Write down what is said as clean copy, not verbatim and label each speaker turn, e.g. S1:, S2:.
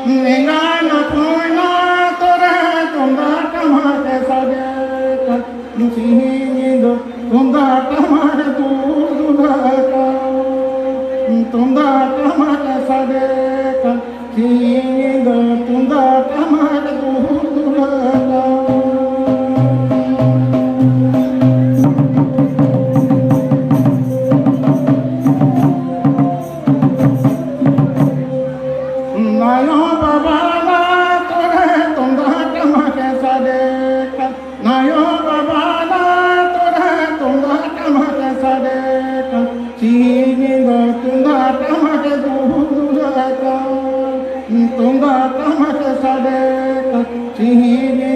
S1: Engana puna tore tunda tamate sade sihindo tunda tamate dudaka tunda tamate sade sihindo tunda tamate dudaka nayo baba na tore tunda tamate sade nayo baba na tore tunda tamate sade sihindo tunda tamate dudaka tunda tamate sade sihindo